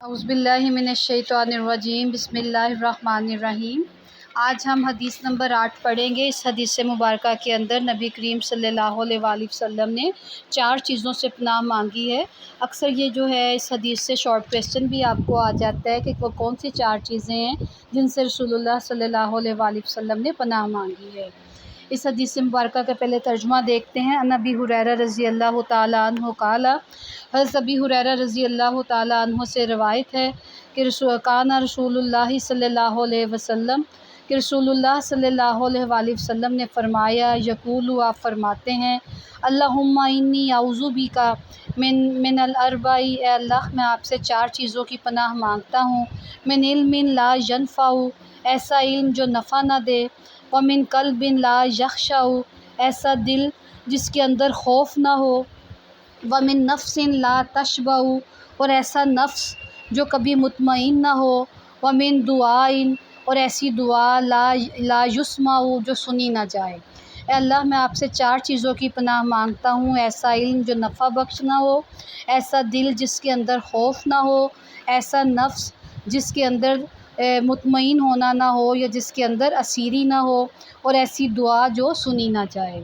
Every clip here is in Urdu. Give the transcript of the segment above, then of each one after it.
اعوذ باللہ من الشیطان الرجیم، بسم اللہ الرحمن الرحیم۔ آج ہم حدیث نمبر 8 پڑھیں گے۔ اس حدیث مبارکہ کے اندر نبی کریم صلی اللہ علیہ وآلہ وسلم نے 4 چیزوں سے پناہ مانگی ہے۔ اکثر یہ جو ہے اس حدیث سے شارٹ کویسچن بھی آپ کو آ جاتا ہے کہ وہ کون سی 4 چیزیں ہیں جن سے رسول اللہ صلی اللہ علیہ وآلہ وسلم نے پناہ مانگی ہے۔ اس حدیث مبارکہ کا پہلے ترجمہ دیکھتے ہیں۔ عن ابی ہریرہ رضی اللہ تعالیٰ عنہ قال، حضرت ابی ہریرہ رضی اللہ تعالیٰ عنہ سے روایت ہے کہ کان رسول اللہ صلی اللہ علیہ وسلم، کہ رسول اللہ صلی اللہ علیہ وآلہ وسلم نے فرمایا، یقول، آپ فرماتے ہیں، اللہم انی اعوذ بک من الاربع، اے اللہ میں آپ سے 4 چیزوں کی پناہ مانگتا ہوں۔ من علم لا ینفع، ایسا علم جو نفع نہ دے، ومن قلب لا یخشع، ایسا دل جس کے اندر خوف نہ ہو، ومن نفس لا تشبع، اور ایسا نفس جو کبھی مطمئن نہ ہو، ومن دعاء، اور ایسی دعا لا یسمع، جو سنی نہ جائے۔ اے اللہ میں آپ سے 4 چیزوں کی پناہ مانگتا ہوں، ایسا علم جو نفع بخش نہ ہو، ایسا دل جس کے اندر خوف نہ ہو، ایسا نفس جس کے اندر مطمئن ہونا نہ ہو یا جس کے اندر اسیری نہ ہو، اور ایسی دعا جو سنی نہ جائے۔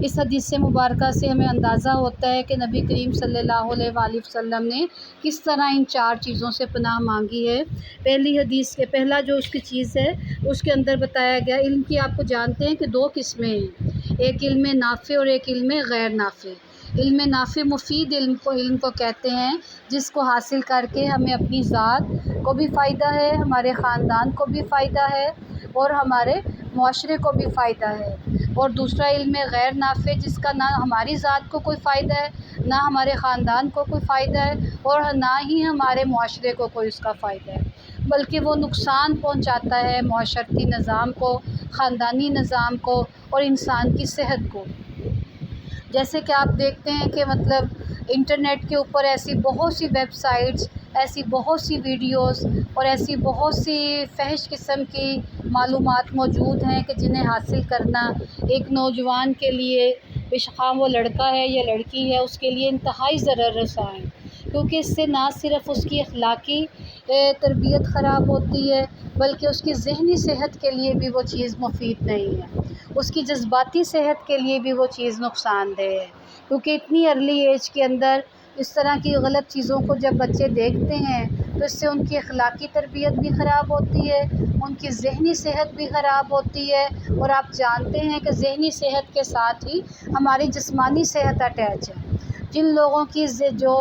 اس حدیث مبارکہ سے ہمیں اندازہ ہوتا ہے کہ نبی کریم صلی اللہ علیہ وآلہ وسلم نے کس طرح ان 4 چیزوں سے پناہ مانگی ہے۔ پہلی حدیث کے پہلا جو اس کی چیز ہے اس کے اندر بتایا گیا، علم کی آپ کو جانتے ہیں کہ 2 قسمیں ہیں، ایک علم نافع اور ایک علم غیر نافع۔ علم نافع مفید علم کو کہتے ہیں، جس کو حاصل کر کے ہمیں اپنی ذات کو بھی فائدہ ہے، ہمارے خاندان کو بھی فائدہ ہے اور ہمارے معاشرے کو بھی فائدہ ہے۔ اور دوسرا علم غیر نافع جس کا نہ ہماری ذات کو کوئی فائدہ ہے، نہ ہمارے خاندان کو کوئی فائدہ ہے اور نہ ہی ہمارے معاشرے کو کوئی اس کا فائدہ ہے، بلکہ وہ نقصان پہنچاتا ہے معاشرتی نظام کو، خاندانی نظام کو اور انسان کی صحت کو۔ جیسے کہ آپ دیکھتے ہیں کہ انٹرنیٹ کے اوپر ایسی بہت سی ویب سائٹس، ایسی بہت سی ویڈیوز اور ایسی بہت سی فحش قسم کی معلومات موجود ہیں کہ جنہیں حاصل کرنا ایک نوجوان کے لیے، خواہ وہ لڑکا ہے یا لڑکی ہے، اس کے لیے انتہائی ضرر رساں ہے، کیونکہ اس سے نہ صرف اس کی اخلاقی تربیت خراب ہوتی ہے بلکہ اس کی ذہنی صحت کے لیے بھی وہ چیز مفید نہیں ہے، اس کی جذباتی صحت کے لیے بھی وہ چیز نقصان دہ ہے، کیونکہ اتنی ارلی ایج کے اندر اس طرح کی غلط چیزوں کو جب بچے دیکھتے ہیں تو اس سے ان کی اخلاقی تربیت بھی خراب ہوتی ہے، ان کی ذہنی صحت بھی خراب ہوتی ہے، اور آپ جانتے ہیں کہ ذہنی صحت کے ساتھ ہی ہماری جسمانی صحت اٹیچ ہے۔ جن لوگوں کی جو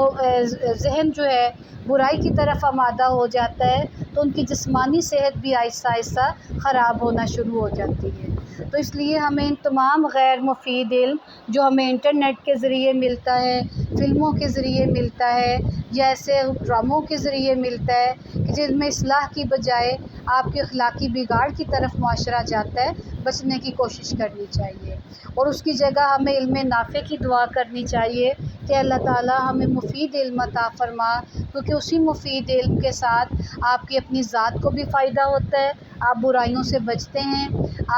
ذہن جو ہے برائی کی طرف آمادہ ہو جاتا ہے تو ان کی جسمانی صحت بھی آہستہ آہستہ خراب ہونا شروع ہو جاتی ہے۔ تو اس لیے ہمیں ان تمام غیر مفید علم جو ہمیں انٹرنیٹ کے ذریعے ملتا ہے، فلموں کے ذریعے ملتا ہے یا ایسے ڈراموں کے ذریعے ملتا ہے کہ جن میں اصلاح کی بجائے آپ کے اخلاقی بگاڑ کی طرف معاشرہ جاتا ہے، بچنے کی کوشش کرنی چاہیے، اور اس کی جگہ ہمیں علم نافع کی دعا کرنی چاہیے کہ اللہ تعالیٰ ہمیں مفید علم عطا فرما، کیونکہ اسی مفید علم کے ساتھ آپ کی اپنی ذات کو بھی فائدہ ہوتا ہے، آپ برائیوں سے بچتے ہیں،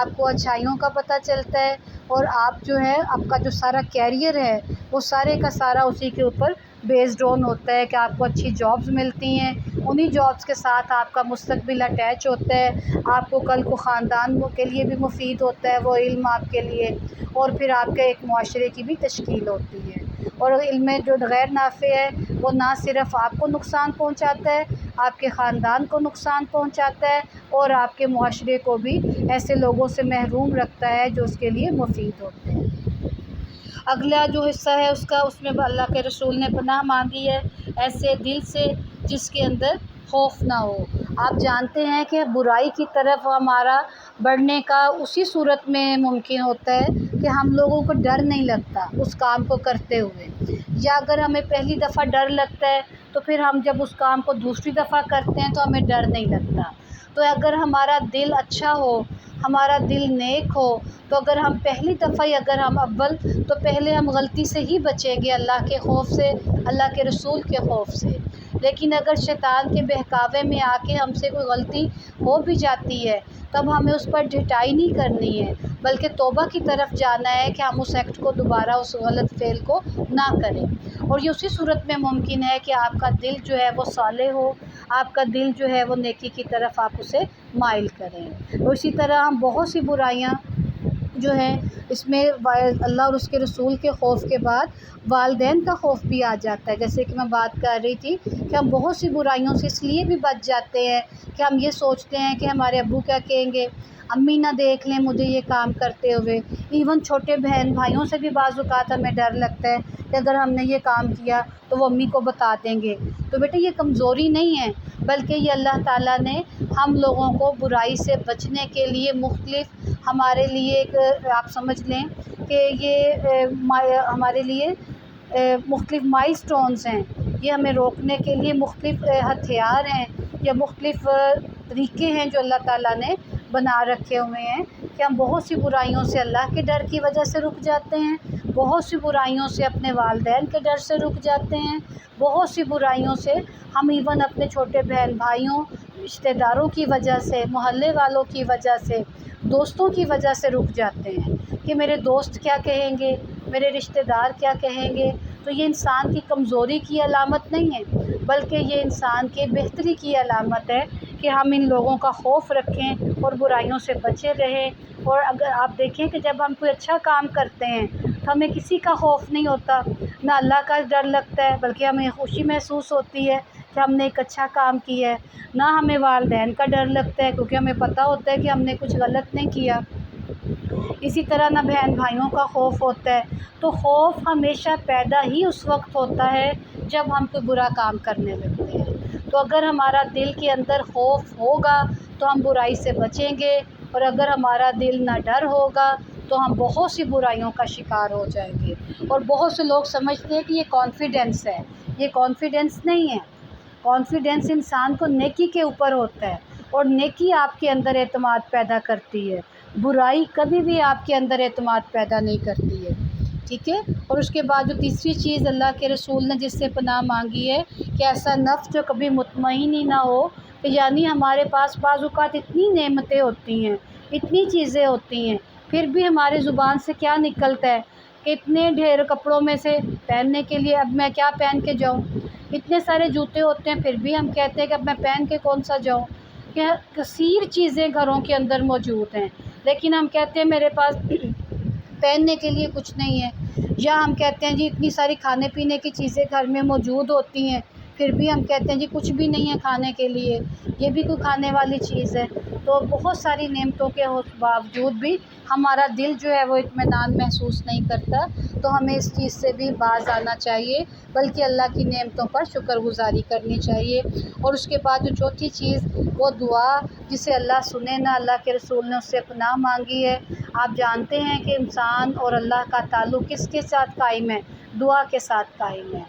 آپ کو اچھائیوں کا پتہ چلتا ہے، اور آپ جو ہے آپ کا جو سارا کیریئر ہے وہ سارے کا سارا اسی کے اوپر بیسڈ آن ہوتا ہے کہ آپ کو اچھی جابز ملتی ہیں، انہی جابز کے ساتھ آپ کا مستقبل اٹیچ ہوتا ہے، آپ کو کل کو خاندان کے لیے بھی مفید ہوتا ہے وہ علم آپ کے لیے، اور پھر آپ کے ایک معاشرے کی بھی تشکیل ہوتی ہے۔ اور علم جو غیر نافع ہے وہ نہ صرف آپ کو نقصان پہنچاتا ہے، آپ کے خاندان کو نقصان پہنچاتا ہے اور آپ کے معاشرے کو بھی ایسے لوگوں سے محروم رکھتا ہے جو اس کے لیے مفید ہوتے ہیں۔ اگلا جو حصہ ہے اس میں اللہ کے رسول نے پناہ مانگی ہے ایسے دل سے جس کے اندر خوف نہ ہو۔ آپ جانتے ہیں کہ برائی کی طرف ہمارا بڑھنے کا اسی صورت میں ممکن ہوتا ہے کہ ہم لوگوں کو ڈر نہیں لگتا اس کام کو کرتے ہوئے، یا اگر ہمیں پہلی دفعہ ڈر لگتا ہے تو پھر ہم جب اس کام کو دوسری دفعہ کرتے ہیں تو ہمیں ڈر نہیں لگتا۔ تو اگر ہمارا دل اچھا ہو، ہمارا دل نیک ہو، تو اگر ہم پہلی دفعہ اگر ہم اول تو پہلے ہم غلطی سے ہی بچیں گے، اللہ کے خوف سے، اللہ کے رسول کے خوف سے، لیکن اگر شیطان کے بہکاوے میں آ کے ہم سے کوئی غلطی ہو بھی جاتی ہے تب ہمیں اس پر ڈٹائی نہیں کرنی ہے، بلکہ توبہ کی طرف جانا ہے کہ ہم اس ایکٹ کو دوبارہ، اس غلط فعل کو نہ کریں۔ اور یہ اسی صورت میں ممکن ہے کہ آپ کا دل جو ہے وہ صالح ہو، آپ کا دل جو ہے وہ نیکی کی طرف آپ اسے مائل کریں۔ اور اسی طرح ہم بہت سی برائیاں جو ہیں اس میں اللہ اور اس کے رسول کے خوف کے بعد والدین کا خوف بھی آ جاتا ہے، جیسے کہ میں بات کر رہی تھی کہ ہم بہت سی برائیوں سے اس لیے بھی بچ جاتے ہیں کہ ہم یہ سوچتے ہیں کہ ہمارے ابو کیا کہیں گے، امی نہ دیکھ لیں مجھے یہ کام کرتے ہوئے۔ ایون چھوٹے بہن بھائیوں سے بھی بعض اوقات ہمیں ڈر لگتا ہے کہ اگر ہم نے یہ کام کیا تو وہ امی کو بتا دیں گے۔ تو بیٹا یہ کمزوری نہیں ہے، بلکہ یہ اللہ تعالیٰ نے ہم لوگوں کو برائی سے بچنے کے لیے مختلف ہمارے لیے ایک آپ سمجھ لیں کہ یہ ہمارے لیے مختلف مائل سٹونز ہیں، یہ ہمیں روکنے کے لیے مختلف ہتھیار ہیں یا مختلف طریقے ہیں جو اللہ تعالیٰ نے بنا رکھے ہوئے ہیں کہ ہم بہت سی برائیوں سے اللہ کے ڈر کی وجہ سے رک جاتے ہیں، بہت سی برائیوں سے اپنے والدین کے ڈر سے رک جاتے ہیں، بہت سی برائیوں سے ہم ایون اپنے چھوٹے بہن بھائیوں، رشتہ داروں کی وجہ سے، محلے والوں کی وجہ سے، دوستوں کی وجہ سے رک جاتے ہیں کہ میرے دوست کیا کہیں گے، میرے رشتہ دار کیا کہیں گے۔ تو یہ انسان کی کمزوری کی علامت نہیں ہے، بلکہ یہ انسان کے بہتری کی علامت ہے کہ ہم ان لوگوں کا خوف رکھیں اور برائیوں سے بچے رہیں۔ اور اگر آپ دیکھیں کہ جب ہم کوئی اچھا کام کرتے ہیں تو ہمیں کسی کا خوف نہیں ہوتا، نہ اللہ کا ڈر لگتا ہے، بلکہ ہمیں خوشی محسوس ہوتی ہے کہ ہم نے ایک اچھا کام کیا ہے، نہ ہمیں والدین کا ڈر لگتا ہے کیونکہ ہمیں پتہ ہوتا ہے کہ ہم نے کچھ غلط نہیں کیا، اسی طرح نہ بہن بھائیوں کا خوف ہوتا ہے۔ تو خوف ہمیشہ پیدا ہی اس وقت ہوتا ہے جب ہم کوئی برا کام کرنے لگتے ہیں۔ تو اگر ہمارا دل کے اندر خوف ہوگا تو ہم برائی سے بچیں گے، اور اگر ہمارا دل نہ ڈر ہوگا تو ہم بہت سی برائیوں کا شکار ہو جائیں گے۔ اور بہت سے لوگ سمجھتے ہیں کہ یہ کانفیڈنس ہے، یہ کانفیڈنس نہیں ہے۔ کانفیڈنس انسان کو نیکی کے اوپر ہوتا ہے، اور نیکی آپ کے اندر اعتماد پیدا کرتی ہے، برائی کبھی بھی آپ کے اندر اعتماد پیدا نہیں کرتی ہے، ٹھیک ہے۔ اور اس کے بعد جو تیسری چیز اللہ کے رسول نے جس سے پناہ مانگی ہے کہ ایسا نفس جو کبھی مطمئن ہی نہ ہو، کہ یعنی ہمارے پاس بعض اوقات اتنی نعمتیں ہوتی ہیں، اتنی چیزیں ہوتی ہیں، پھر بھی ہمارے زبان سے کیا نکلتا ہے کہ اتنے ڈھیر کپڑوں میں سے پہننے کے لیے اب میں کیا پہن کے جاؤں، اتنے سارے جوتے ہوتے ہیں پھر بھی ہم کہتے ہیں کہ اب میں پہن کے کون سا جاؤں، کہ کثیر چیزیں گھروں کے اندر موجود ہیں لیکن ہم کہتے ہیں میرے پاس پہننے کے لیے کچھ نہیں ہے، یا ہم کہتے ہیں جی اتنی ساری کھانے پینے کی چیزیں گھر میں موجود ہوتی ہیں پھر بھی ہم کہتے ہیں جی کچھ بھی نہیں ہے کھانے کے لیے، یہ بھی کوئی کھانے والی چیز ہے۔ تو بہت ساری نعمتوں کے باوجود بھی ہمارا دل جو ہے وہ اطمینان محسوس نہیں کرتا، تو ہمیں اس چیز سے بھی باز آنا چاہیے، بلکہ اللہ کی نعمتوں پر شکر گزاری کرنی چاہیے۔ اور اس کے بعد جو چوتھی چیز وہ دعا، جسے اللہ سنے نہ، اللہ کے رسول نے اس سے پناہ مانگی ہے۔ آپ جانتے ہیں کہ انسان اور اللہ کا تعلق کس کے ساتھ قائم ہے؟ دعا کے ساتھ قائم ہے۔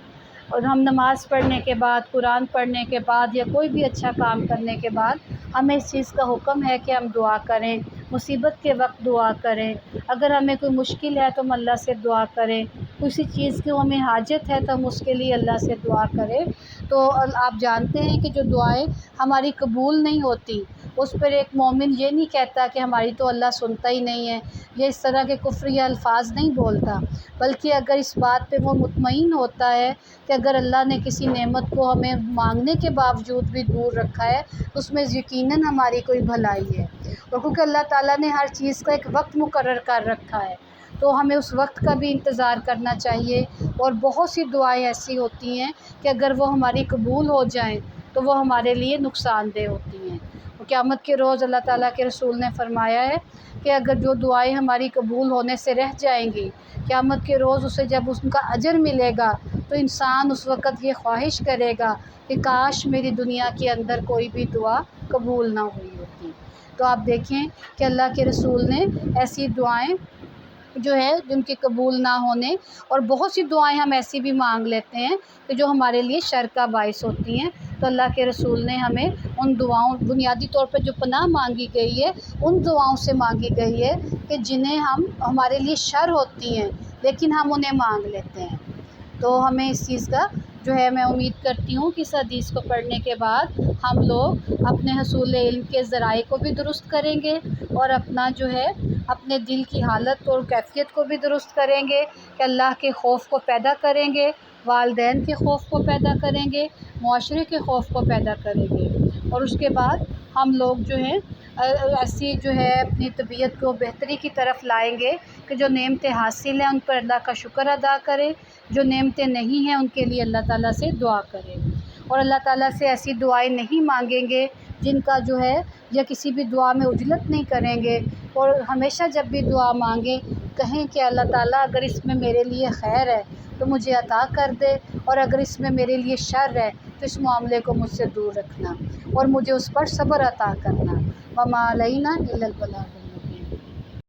اور ہم نماز پڑھنے کے بعد، قرآن پڑھنے کے بعد یا کوئی بھی اچھا کام کرنے کے بعد ہمیں اس چیز کا حکم ہے کہ ہم دعا کریں، مصیبت کے وقت دعا کریں، اگر ہمیں کوئی مشکل ہے تو ہم اللہ سے دعا کریں، کسی چیز کی ہمیں حاجت ہے تو ہم اس کے لیے اللہ سے دعا کریں۔ تو آپ جانتے ہیں کہ جو دعائیں ہماری قبول نہیں ہوتی اس پر ایک مومن یہ نہیں کہتا کہ ہماری تو اللہ سنتا ہی نہیں ہے، یہ اس طرح کے کفری الفاظ نہیں بولتا، بلکہ اگر اس بات پہ وہ مطمئن ہوتا ہے کہ اگر اللہ نے کسی نعمت کو ہمیں مانگنے کے باوجود بھی دور رکھا ہے اس میں یقیناً ہماری کوئی بھلائی ہے، اور کیونکہ اللہ تعالیٰ نے ہر چیز کا ایک وقت مقرر کر رکھا ہے تو ہمیں اس وقت کا بھی انتظار کرنا چاہیے۔ اور بہت سی دعائیں ایسی ہوتی ہیں کہ اگر وہ ہماری قبول ہو جائیں تو وہ ہمارے لیے نقصان دہ ہوتی ہیں۔ قیامت کے روز اللہ تعالیٰ کے رسول نے فرمایا ہے کہ اگر جو دعائیں ہماری قبول ہونے سے رہ جائیں گی، قیامت کے روز اسے جب اس کا اجر ملے گا تو انسان اس وقت یہ خواہش کرے گا کہ کاش میری دنیا کے اندر کوئی بھی دعا قبول نہ ہوئی ہوتی۔ تو آپ دیکھیں کہ اللہ کے رسول نے ایسی دعائیں جو ہے جن کے قبول نہ ہونے، اور بہت سی دعائیں ہم ایسی بھی مانگ لیتے ہیں کہ جو ہمارے لیے شر کا باعث ہوتی ہیں، تو اللہ کے رسول نے ہمیں ان دعاؤں، بنیادی طور پر جو پناہ مانگی گئی ہے ان دعاؤں سے مانگی گئی ہے کہ جنہیں ہمارے لیے شر ہوتی ہیں لیکن ہم انہیں مانگ لیتے ہیں۔ تو ہمیں اس چیز کا جو ہے میں امید کرتی ہوں کہ اس حدیث کو پڑھنے کے بعد ہم لوگ اپنے حصول علم کے ذرائع کو بھی درست کریں گے اور اپنا جو ہے اپنے دل کی حالت اور کیفیت کو بھی درست کریں گے کہ اللہ کے خوف کو پیدا کریں گے، والدین کے خوف کو پیدا کریں گے، معاشرے کے خوف کو پیدا کریں گے، اور اس کے بعد ہم لوگ جو ہیں ایسی جو ہے اپنی طبیعت کو بہتری کی طرف لائیں گے کہ جو نعمتیں حاصل ہیں ان پر اللہ کا شکر ادا کریں، جو نعمتیں نہیں ہیں ان کے لیے اللہ تعالیٰ سے دعا کریں، اور اللہ تعالیٰ سے ایسی دعائیں نہیں مانگیں گے جن کا جو ہے یا کسی بھی دعا میں عجلت نہیں کریں گے، اور ہمیشہ جب بھی دعا مانگیں کہیں کہ اللہ تعالیٰ اگر اس میں میرے لیے خیر ہے تو مجھے عطا کر دے، اور اگر اس میں میرے لیے شر ہے تو اس معاملے کو مجھ سے دور رکھنا اور مجھے اس پر صبر عطا کرنا۔ وما علینا الا البلاغ۔